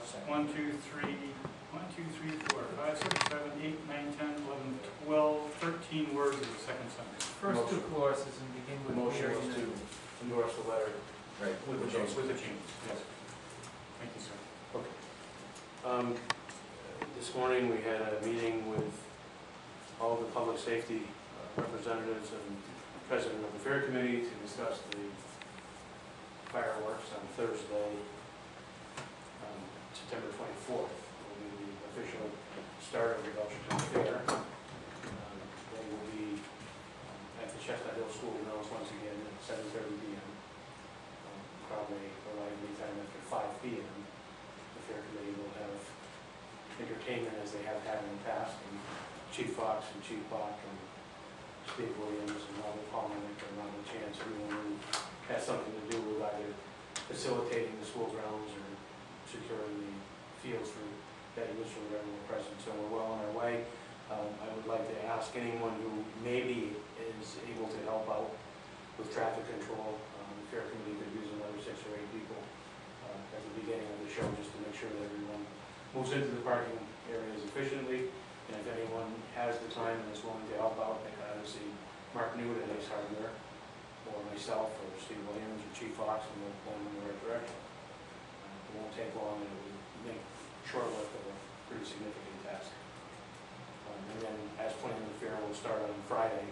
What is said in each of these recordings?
1, 2, 3, 1, 2, 3, 4, 5, 6, 7, 8, 9, 10, 11, 12, 13 words of the second sentence. First two clauses and begin The with motion Mary was and to endorse the letter. Right. With the change, yes. Thank you, sir. This morning we had a meeting with all the public safety representatives and president of the fair committee to discuss the fireworks on Thursday, September 24th. Will be the official start of the Belchertown Fair. They will be at the Chestnut Hill School grounds once again at 7:30 p.m. Probably arrive anytime after 5 p.m. The fair committee will have entertainment as they have had in the past, and Chief Fox and Chief Bach and Steve Williams and Robert Palmonick and Robert Chance, everyone who has something to do with either facilitating the school grounds or securing the fields for that useful regular presence. So we're well on our way. I would like to ask anyone who maybe is able to help out with traffic control. The fair committee could use another 6 or 8 people at the beginning of the show just to make sure that everyone moves into the parking areas efficiently. And if anyone has the time and is willing to help out, they can either see Mark Newt at Ace Hardware, or myself, or Steve Williams, or Chief Fox, and we'll point them in the right direction. It won't take long, and it will make short work of a pretty significant task. And then, as planned, the fair will start on Friday,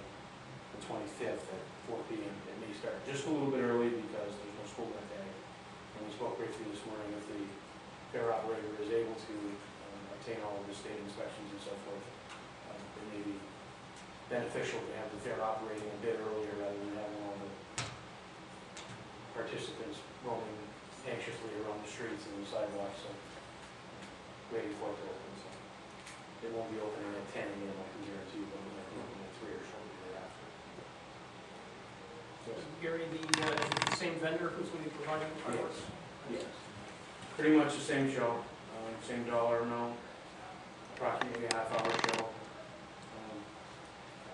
the 25th at 4 p.m. It may start just a little bit early because there's no school that day. And we spoke briefly this morning if the fair operator is able to obtain all of the state inspections and so forth. It may be beneficial to have the fair operating a bit earlier rather than having all the participants roaming anxiously around the streets and the sidewalks, so waiting for it to open. So it won't be opening at 10 a.m. I can guarantee you, but it might be opening at 3 or shortly thereafter. Gary, the same vendor who's going to be providing the fireworks? Yes. Pretty much the same show, same dollar amount, approximately a half-hour show.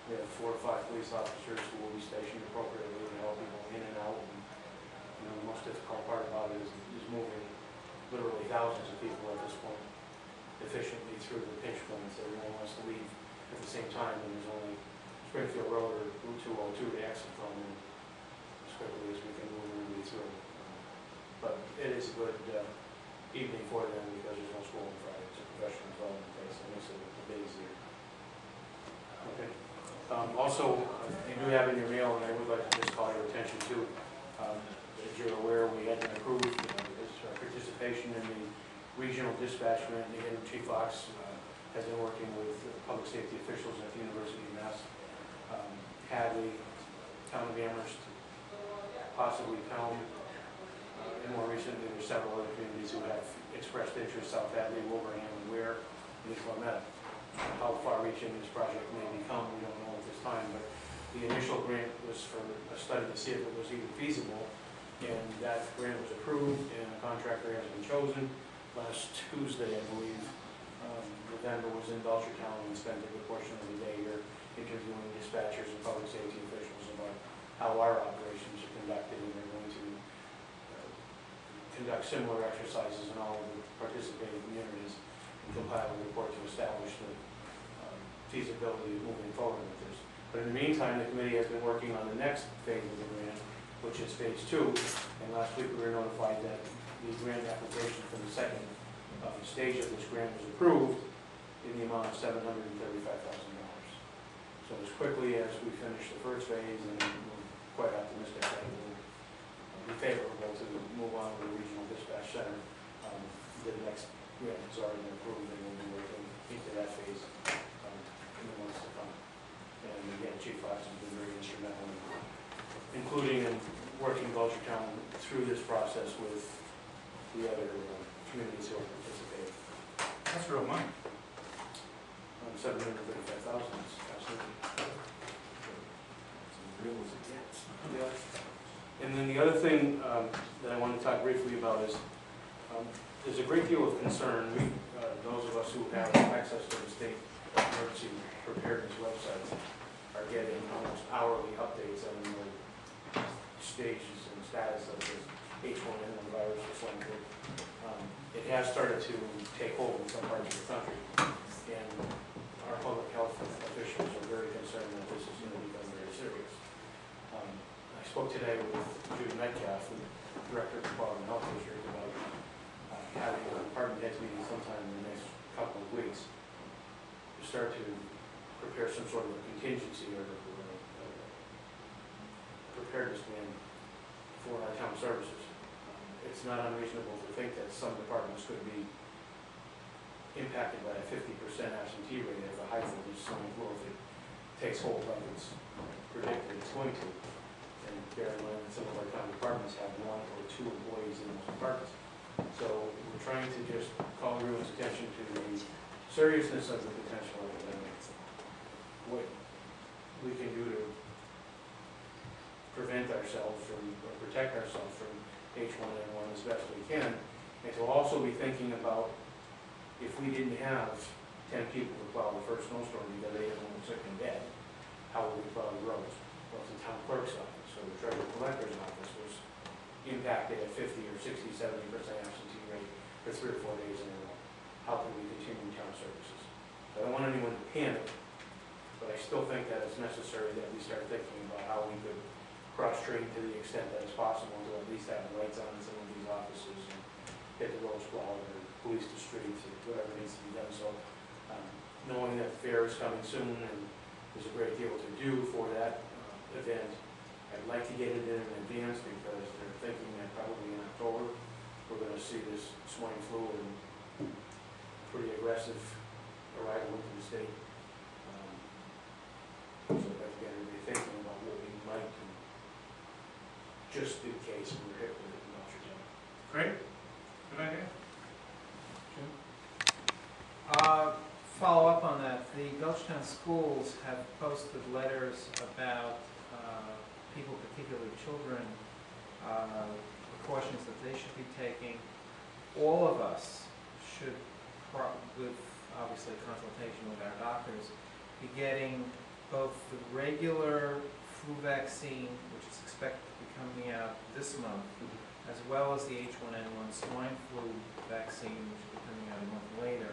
We have 4 or 5 police officers who will be stationed appropriately to help people in and out. And, the most difficult part about it is moving literally thousands of people at this point efficiently through the pinch points. Everyone wants to leave at the same time, and there's only Springfield Road or Route 202 to exit from, and as quickly as we can move everybody through. But it is a good evening for them because there's no school on Friday. It's a professional development day, so it makes it a bit easier. Okay. Also, you do have in your mail, and I would like to just call your attention to, as you're aware, we had been approved participation in the regional dispatch grant. Again, Chief Fox has been working with public safety officials at the University of Mass, Hadley, Town of Amherst, possibly Pelham, and more recently there's several other communities who have expressed interest: South Hadley, Wolverhampton, and Ware, and East Wilmette. How far-reaching this project may become, we don't know at this time, but the initial grant was for a study to see if it was even feasible, and that grant was approved, and a contractor has been chosen. Last Tuesday, I believe, the vendor was in Belchertown and spent a good portion of the day here interviewing dispatchers and public safety officials about how our operations are conducted, and they're going to conduct similar exercises in all of the participating communities and compile a report to establish the feasibility of moving forward with this. But in the meantime, the committee has been working on the next phase of the grant, which is phase 2. And last week we were notified that the grant application for the second stage of this grant was approved in the amount of $735,000. So as quickly as we finish the first phase, and we're quite optimistic that it will be favorable to move on to the regional dispatch center, the next grant is already been approved, and we'll be working into that phase in the months to come. And again, Chief Fox has been very instrumental in including and working Belchertown through this process with the other communities who are participating. That's real money. $735,000 is absolutely. Real as it gets. Yeah. And then the other thing that I want to talk briefly about is there's a great deal of concern. We, those of us who have access to the state emergency preparedness website, are getting almost hourly updates on the stages and status of this H1N1 virus or something. it has started to take hold in some parts of the country. And our public health officials are very concerned that this is going to become very serious. I spoke today with Judy Metcalf, the Director of the Quality Health District, about having a department heads meeting sometime in the next couple of weeks to start to prepare some sort of a contingency or preparedness plan for our town services. It's not unreasonable to think that some departments could be impacted by a 50% absentee rate at the height of this swine flu if it takes hold like it's predicted it's going to. And bear in mind that some of our town departments have 1 or 2 employees in those departments. So we're trying to just call everyone's attention to the seriousness of the potential epidemic. What we can do to prevent ourselves from, or protect ourselves from H1N1 as best we can, and to also be thinking about if we didn't have 10 people to plow the first snowstorm because they had one sick and dead, how would we plow the roads? Well, it's the town clerk's office, so the treasurer collector's office was impacted at 50 or 60, 70% absentee rate for 3 or 4 days in a row. How can we continue town services? I don't want anyone to panic, but I still think that it's necessary that we start thinking about how we could cross-train to the extent that it's possible to at least have lights on in some of these offices and get the roads plowed or police the streets or whatever needs to be done. So knowing that the fair is coming soon and there's a great deal to do for that event, I'd like to get it in advance because they're thinking that probably in October we're going to see this swine flu and pretty aggressive arrival into the state. So that again, we're thinking about what we might do just in case we were hit with it in Belchertown. Great. Good idea. Follow up on that, the Belchertown schools have posted letters about people, particularly children, precautions that they should be taking. All of us should, with obviously consultation with our doctors, be getting both the regular flu vaccine, which is expected to be coming out this month, as well as the H1N1 swine flu vaccine, which will be coming out a month later.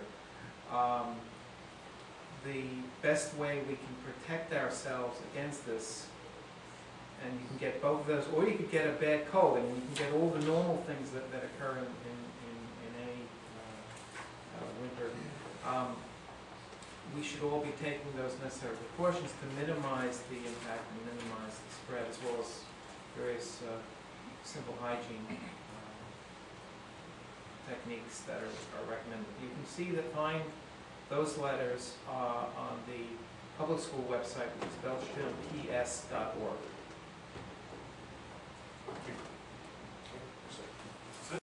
The best way we can protect ourselves against this, and you can get both of those, or you could get a bad cold, and you can get all the normal things that occur in any winter. We should all be taking those necessary precautions to minimize the impact and minimize the spread, as well as various simple hygiene techniques that are recommended. You can find those letters on the public school website, which is belchertownps.org.